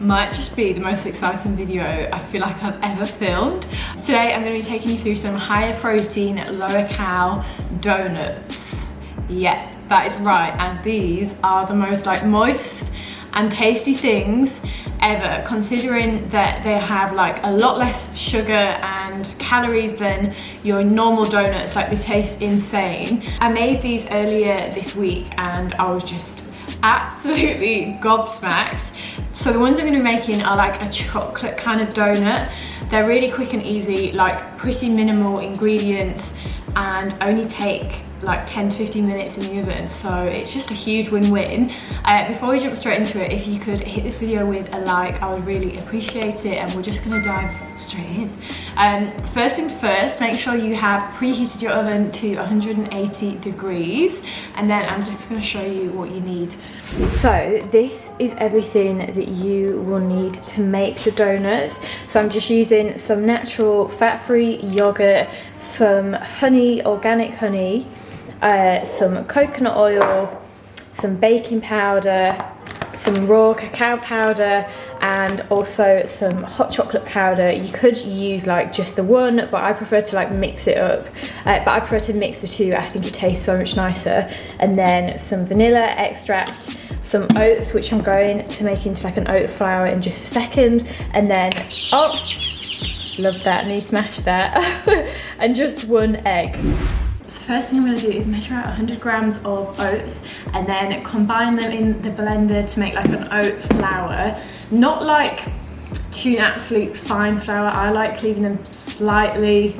might just be the most exciting video I feel like I've ever filmed. Today I'm going to be taking you through some higher protein, lower cal donuts. Yeah, that is right, and these are the most like moist and tasty things ever, considering that they have like a lot less sugar and calories than your normal donuts. Like, they taste insane. I made these earlier this week and I was just absolutely gobsmacked. So the ones I'm going to be making are like a chocolate kind of donut. They're really quick and easy, like pretty minimal ingredients, and only take like 10 to 15 minutes in the oven, so it's just a huge win-win. Before we jump straight into it, if you could hit this video with a like, I would really appreciate it, and we're just gonna dive straight in. First things first, make sure you have preheated your oven to 180 degrees, and then I'm just gonna show you what you need. So this is everything that you will need to make the donuts. So I'm just using some natural fat-free yogurt, some honey, organic honey, some coconut oil, some baking powder, some raw cacao powder, and also some hot chocolate powder. You could use like just the one, but I prefer to like mix it up. But I prefer to mix the two. I think it tastes so much nicer. And then some vanilla extract, some oats, which I'm going to make into like an oat flour in just a second. And then, oh, love that, and you smash that. And just one egg. So first thing I'm going to do is measure out 100 grams of oats and then combine them in the blender to make like an oat flour. Not like to an absolute fine flour, I like leaving them slightly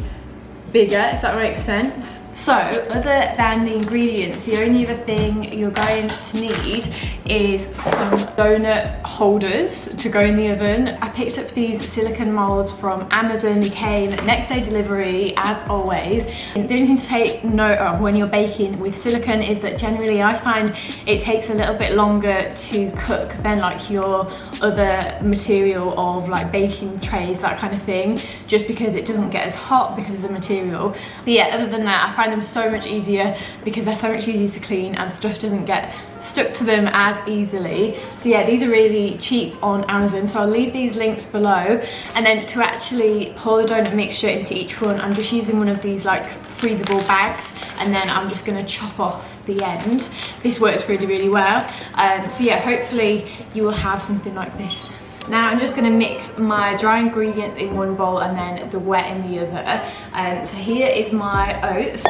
bigger, if that makes sense. So other than the ingredients, the only other thing you're going to need is some donut holders to go in the oven. I picked up these silicone molds from Amazon. They came next day delivery, as always. And the only thing to take note of when you're baking with silicone is that generally I find it takes a little bit longer to cook than like your other material of like baking trays, that kind of thing, just because it doesn't get as hot because of the material. But yeah, other than that, I find them so much easier because they're so much easier to clean and stuff doesn't get stuck to them as easily. So yeah, these are really cheap on Amazon, so I'll leave these links below. And then to actually pour the donut mixture into each one, I'm just using one of these like freezable bags, and then I'm just going to chop off the end. This works really, really well. So yeah, hopefully you will have something like this. Now I'm just going to mix my dry ingredients in one bowl and then the wet in the other. So here is my oats.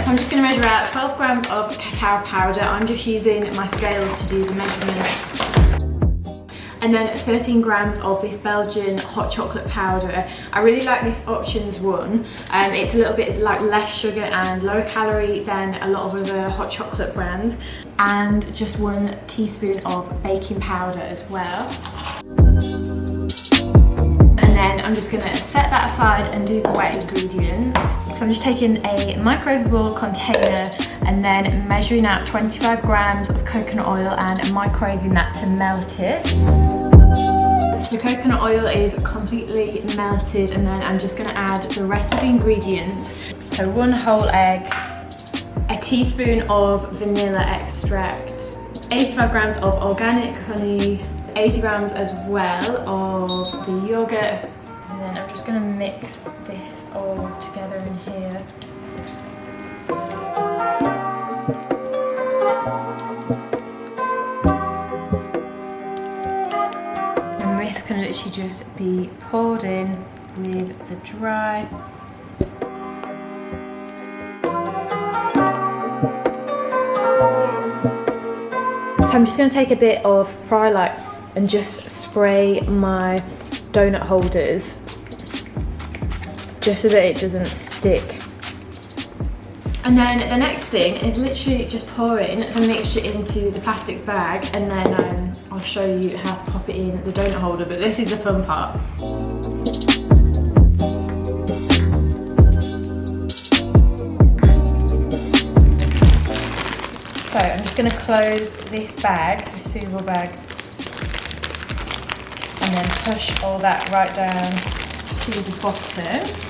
So I'm just going to measure out 12 grams of cacao powder. I'm just using my scales to do the measurements. And then 13 grams of this Belgian hot chocolate powder. I really like this Options one. It's a little bit like less sugar and lower calorie than a lot of other hot chocolate brands. And just 1 teaspoon of baking powder as well. And then I'm just gonna set that aside and do the wet ingredients. So I'm just taking a microwavable container and then measuring out 25 grams of coconut oil and microwaving that to melt it. So the coconut oil is completely melted, and then I'm just gonna add the rest of the ingredients. So 1 whole egg, a teaspoon of vanilla extract, 85 grams of organic honey, 80 grams as well of the yogurt, and then I'm just going to mix this all together in here. And this can literally just be poured in with the dry. So I'm just going to take a bit of Fry Light and just spray my donut holders just so that it doesn't stick. And then the next thing is literally just pouring the mixture into the plastic bag, and then I'll show you how to pop it in the donut holder, but this is the fun part. So I'm just going to close this bag, this sealable bag, and then push all that right down to the bottom.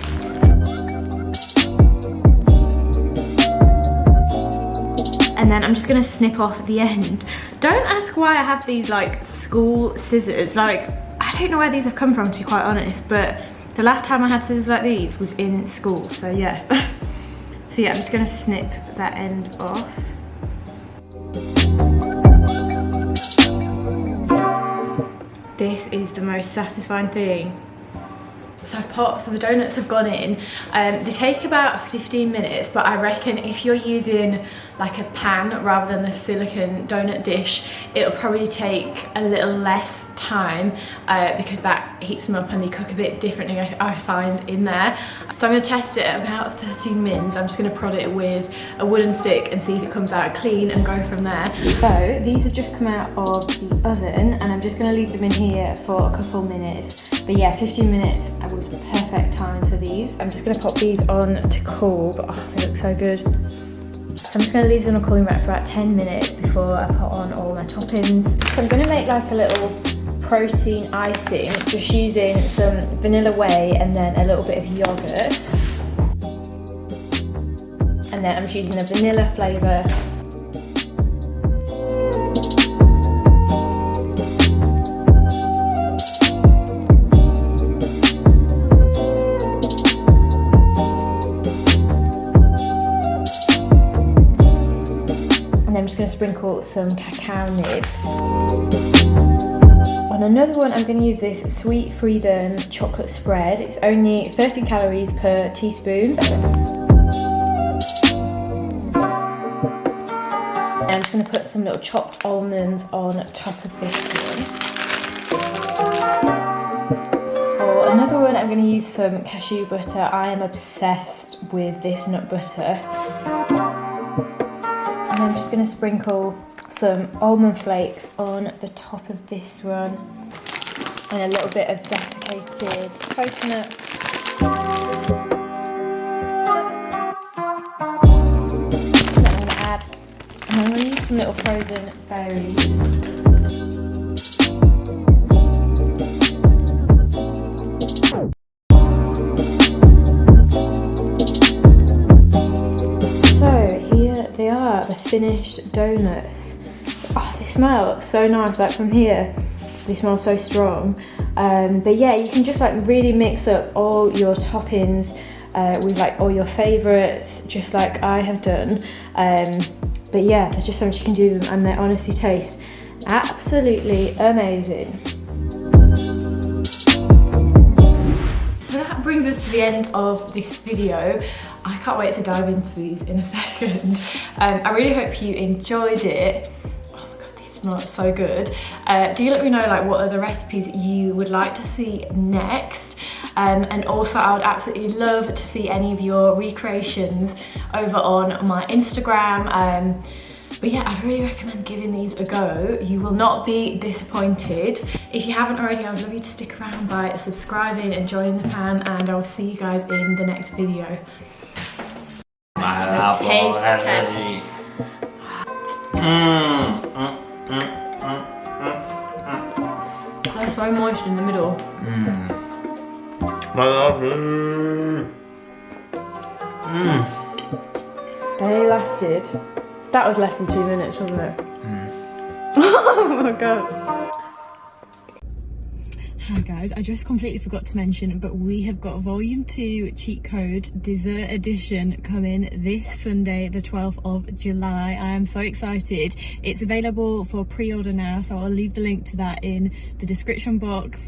And then I'm just going to snip off the end Don't ask why I have these like school scissors. Like, I don't know where these have come from, to be quite honest, but the last time I had scissors like these was in school, so yeah. So yeah, I'm just gonna snip that end off. This is the most satisfying thing. So the donuts have gone in. They take about 15 minutes, but I reckon if you're using like a pan rather than the silicone donut dish, it'll probably take a little less time because that heats them up and they cook a bit differently, I find, in there. So I'm gonna test it at about 13 mins. I'm just gonna prod it with a wooden stick and see if it comes out clean and go from there. So these have just come out of the oven and I'm just gonna leave them in here for a couple minutes. But yeah, 15 minutes was the perfect time for these. I'm just gonna pop these on to cool, but oh, they look so good. So I'm just gonna leave them on a cooling rack for about 10 minutes before I put on all my toppings. So I'm gonna make like a little protein icing, just using some vanilla whey and then a little bit of yogurt. And then I'm just using a vanilla flavour. I'm just going to sprinkle some cacao nibs. On another one, I'm going to use this Sweet Freedom chocolate spread. It's only 13 calories per teaspoon. And I'm just going to put some little chopped almonds on top of this one. For another one, I'm going to use some cashew butter. I am obsessed with this nut butter. And I'm just going to sprinkle some almond flakes on the top of this one and a little bit of desiccated coconut. And I'm going to add, and I'm going to use some little frozen berries. The finished donuts. Oh, they smell so nice. Like from here, they smell so strong. But yeah, you can just like really mix up all your toppings with like all your favourites, just like I have done. But yeah, there's just so much you can do with them, and they honestly taste absolutely amazing. So that brings us to the end of this video. I can't wait to dive into these in a second. I really hope you enjoyed it. Oh my god, these smell so good. Do let me know like what other recipes you would like to see next. And also I would absolutely love to see any of your recreations over on my Instagram. But yeah, I'd really recommend giving these a go. You will not be disappointed. If you haven't already, I would love you to stick around by subscribing and joining the fan, and I'll see you guys in the next video. They're so moist in the middle. They lasted. That was less than 2 minutes, wasn't it? Oh my god. Hi guys, I just completely forgot to mention, but we have got Volume 2 Cheat Code Dessert Edition coming this Sunday, the 12th of July. I am so excited. It's available for pre-order now, so I'll leave the link to that in the description box.